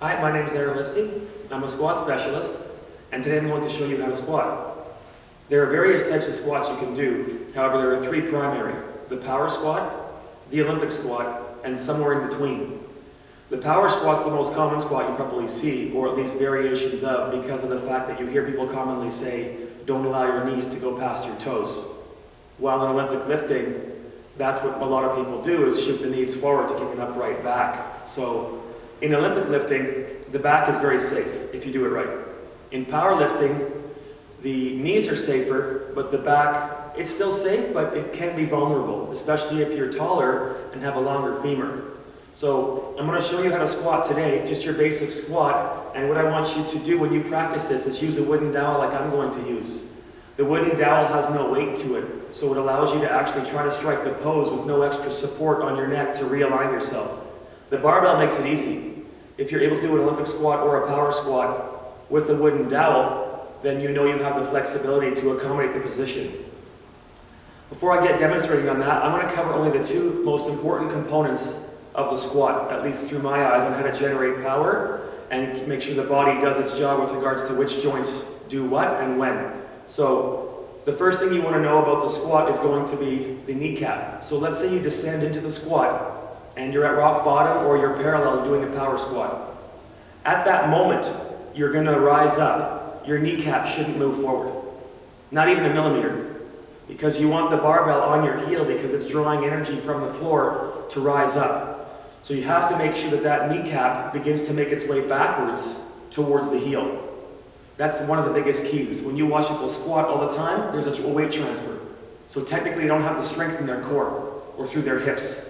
Hi, my name is Lipsey. I'm a squat specialist, and today I'm going to show you how to squat. There are various types of squats you can do. However, there are three primary: the power squat, the Olympic squat, and somewhere in between. The power squat's the most common squat you probably see, or at least variations of, because of the fact that you hear people commonly say, don't allow your knees to go past your toes. While in Olympic lifting, that's what a lot of people do, is shift the knees forward to keep an upright back. So in Olympic lifting, the back is very safe if you do it right. In powerlifting, the knees are safer, but the back, it's still safe, but it can be vulnerable, especially if you're taller and have a longer femur. So I'm going to show you how to squat today, just your basic squat, and what I want you to do when you practice this is use a wooden dowel like I'm going to use. The wooden dowel has no weight to it, so it allows you to actually try to strike the pose with no extra support on your neck to realign yourself. The barbell makes it easy. If you're able to do an Olympic squat or a power squat with the wooden dowel, then you know you have the flexibility to accommodate the position. Before I get demonstrating on that, I'm going to cover only the two most important components of the squat, at least through my eyes, on how to generate power and make sure the body does its job with regards to which joints do what and when. So the first thing you want to know about the squat is going to be the kneecap. So let's say you descend into the squat and you're at rock bottom or you're parallel doing a power squat. At that moment, you're going to rise up. Your kneecap shouldn't move forward, not even a millimeter, because you want the barbell on your heel because it's drawing energy from the floor to rise up. So you have to make sure that that kneecap begins to make its way backwards towards the heel. That's one of the biggest keys. When you watch people squat all the time, there's a weight transfer. So technically they don't have the strength in their core or through their hips.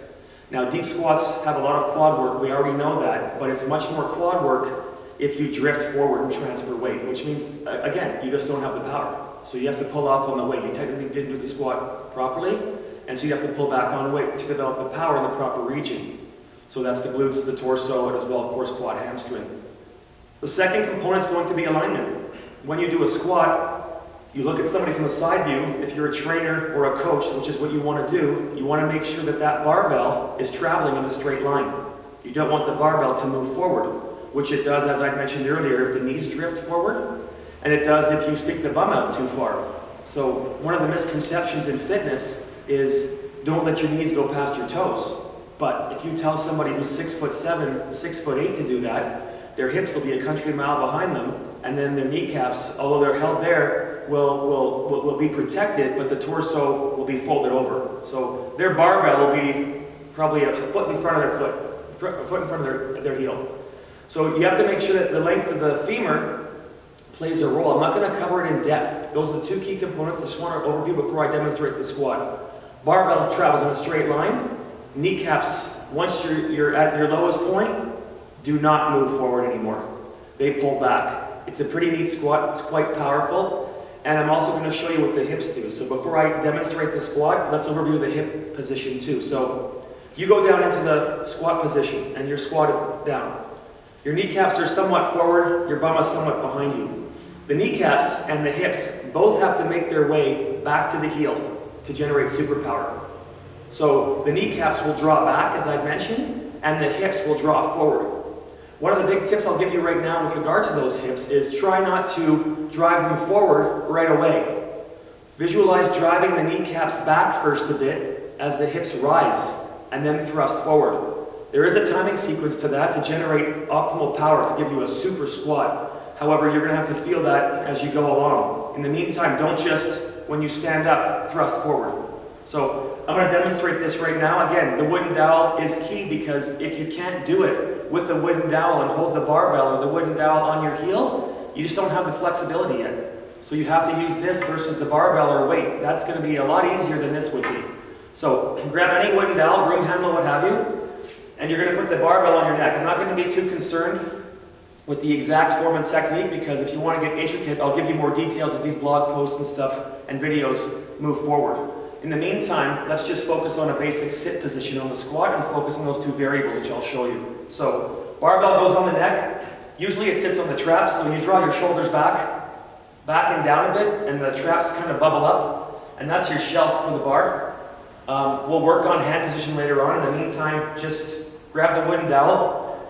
Now deep squats have a lot of quad work, we already know that, but it's much more quad work if you drift forward and transfer weight, which means, again, you just don't have the power. So you have to pull off on the weight. You technically didn't do the squat properly, and so you have to pull back on weight to develop the power in the proper region. So that's the glutes, the torso, and as well, of course, quad hamstring. The second component is going to be alignment. When you do a squat, you look at somebody from a side view. If you're a trainer or a coach, which is what you want to do, you want to make sure that that barbell is traveling in a straight line. You don't want the barbell to move forward, which it does, as I mentioned earlier, if the knees drift forward, and it does if you stick the bum out too far. So one of the misconceptions in fitness is don't let your knees go past your toes. But if you tell somebody who's 6'7", 6'8" to do that, their hips will be a country mile behind them, and then their kneecaps, although they're held there, will be protected, but the torso will be folded over. So their barbell will be probably a foot in front of their foot, a foot in front of their heel. So you have to make sure that the length of the femur plays a role. I'm not going to cover it in depth. Those are the two key components. I just want to overview before I demonstrate the squat. Barbell travels in a straight line. Kneecaps, once you're at your lowest point, do not move forward anymore. They pull back. It's a pretty neat squat. It's quite powerful. And I'm also going to show you what the hips do. So before I demonstrate the squat, let's overview the hip position too. So you go down into the squat position and you're squatted down. Your kneecaps are somewhat forward, your bum is somewhat behind you. The kneecaps and the hips both have to make their way back to the heel to generate superpower. So the kneecaps will draw back, as I mentioned, and the hips will draw forward. One of the big tips I'll give you right now with regard to those hips is try not to drive them forward right away. Visualize driving the kneecaps back first a bit as the hips rise and then thrust forward. There is a timing sequence to that to generate optimal power to give you a super squat. However, you're going to have to feel that as you go along. In the meantime, don't just, when you stand up, thrust forward. So I'm going to demonstrate this right now. Again, the wooden dowel is key because if you can't do it with the wooden dowel and hold the barbell or the wooden dowel on your heel, you just don't have the flexibility yet. So you have to use this versus the barbell or weight. That's going to be a lot easier than this would be. So grab any wooden dowel, broom handle, what have you, and you're going to put the barbell on your neck. I'm not going to be too concerned with the exact form and technique because if you want to get intricate, I'll give you more details as these blog posts and stuff and videos move forward. In the meantime, let's just focus on a basic sit position on the squat and focus on those two variables which I'll show you. So barbell goes on the neck. Usually it sits on the traps, so you draw your shoulders back and down a bit, and the traps kind of bubble up, and that's your shelf for the bar. We'll work on hand position later on. In the meantime, just grab the wooden dowel,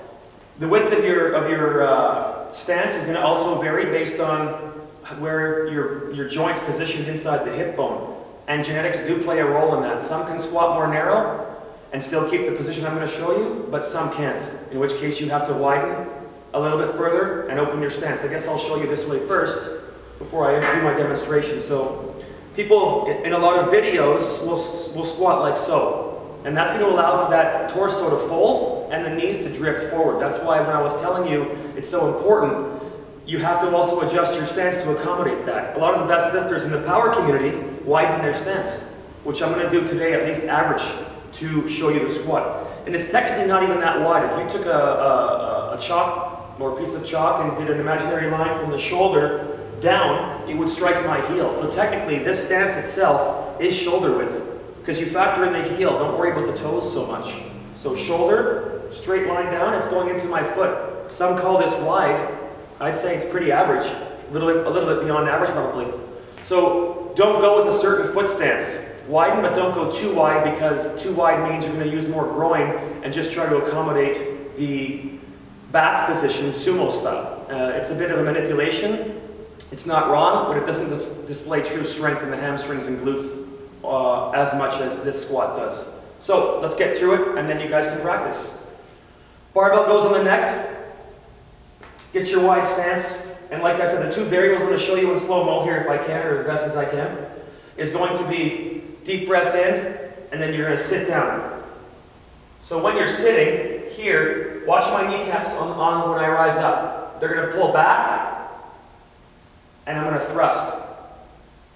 The width of your stance is going to also vary based on where your joint's positioned inside the hip bone. And genetics do play a role in that. Some can squat more narrow and still keep the position I'm going to show you, but some can't, in which case you have to widen a little bit further and open your stance. I guess I'll show you this way first before I do my demonstration. So people in a lot of videos will squat like so. And that's going to allow for that torso to fold and the knees to drift forward. That's why when I was telling you it's so important, you have to also adjust your stance to accommodate that. A lot of the best lifters in the power community widen their stance, which I'm going to do today, at least average, to show you the squat. And it's technically not even that wide. If you took a chalk or a piece of chalk and did an imaginary line from the shoulder down, it would strike my heel. So technically this stance itself is shoulder width, because you factor in the heel, don't worry about the toes so much. So shoulder, straight line down, it's going into my foot. Some call this wide. I'd say it's pretty average, a little bit beyond average probably. So don't go with a certain foot stance. Widen, but don't go too wide, because too wide means you're going to use more groin and just try to accommodate the back position sumo style. It's a bit of a manipulation. It's not wrong, but it doesn't display true strength in the hamstrings and glutes as much as this squat does. So let's get through it and then you guys can practice. Barbell goes on the neck. Get your wide stance. And like I said, the two variables I'm going to show you in slow-mo here if I can, or as best as I can, is going to be deep breath in, and then you're going to sit down. So when you're sitting here, watch my kneecaps on when I rise up. They're going to pull back, and I'm going to thrust.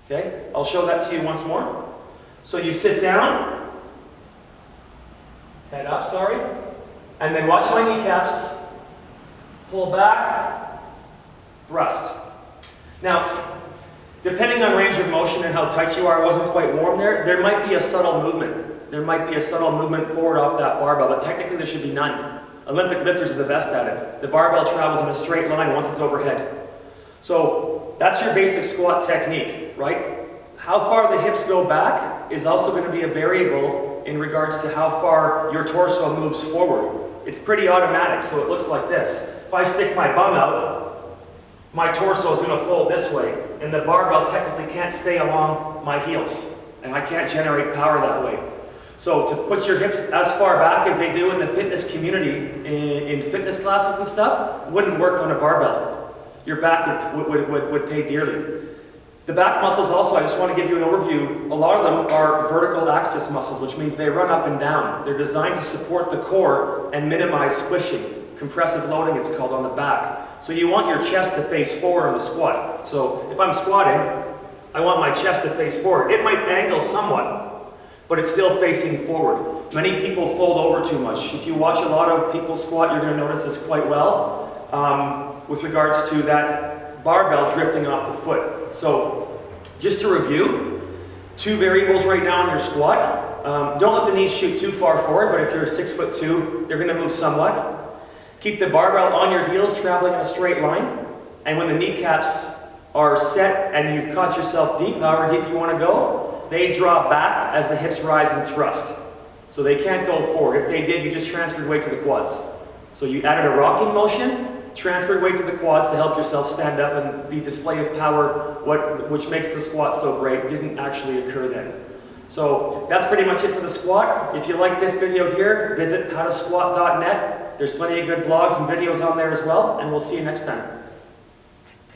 Okay? I'll show that to you once more. So you sit down, head up, sorry, and then watch my kneecaps, pull back, thrust. Now, depending on range of motion and how tight you are, I wasn't quite warm there, there might be a subtle movement. There might be a subtle movement forward off that barbell, but technically there should be none. Olympic lifters are the best at it. The barbell travels in a straight line once it's overhead. So that's your basic squat technique, right? How far the hips go back is also going to be a variable in regards to how far your torso moves forward. It's pretty automatic, so it looks like this. If I stick my bum out, my torso is going to fold this way, and the barbell technically can't stay along my heels, and I can't generate power that way. So to put your hips as far back as they do in the fitness community, in fitness classes and stuff, wouldn't work on a barbell. Your back would pay dearly. The back muscles also, I just want to give you an overview. A lot of them are vertical axis muscles, which means they run up and down. They're designed to support the core and minimize squishing. Compressive loading, it's called, on the back. So you want your chest to face forward on the squat. So if I'm squatting, I want my chest to face forward. It might angle somewhat, but it's still facing forward. Many people fold over too much. If you watch a lot of people squat, you're going to notice this quite well with regards to that barbell drifting off the foot. So just to review, two variables right now in your squat. Don't let the knees shoot too far forward, but if you're 6'2", they're going to move somewhat. Keep the barbell on your heels, traveling in a straight line. And when the kneecaps are set and you've caught yourself deep, however deep you want to go, they drop back as the hips rise and thrust. So they can't go forward. If they did, you just transferred weight to the quads. So you added a rocking motion, transferred weight to the quads to help yourself stand up, and the display of power, which makes the squat so great, didn't actually occur then. So that's pretty much it for the squat. If you like this video here, visit howtosquat.net. There's plenty of good blogs and videos on there as well, and we'll see you next time.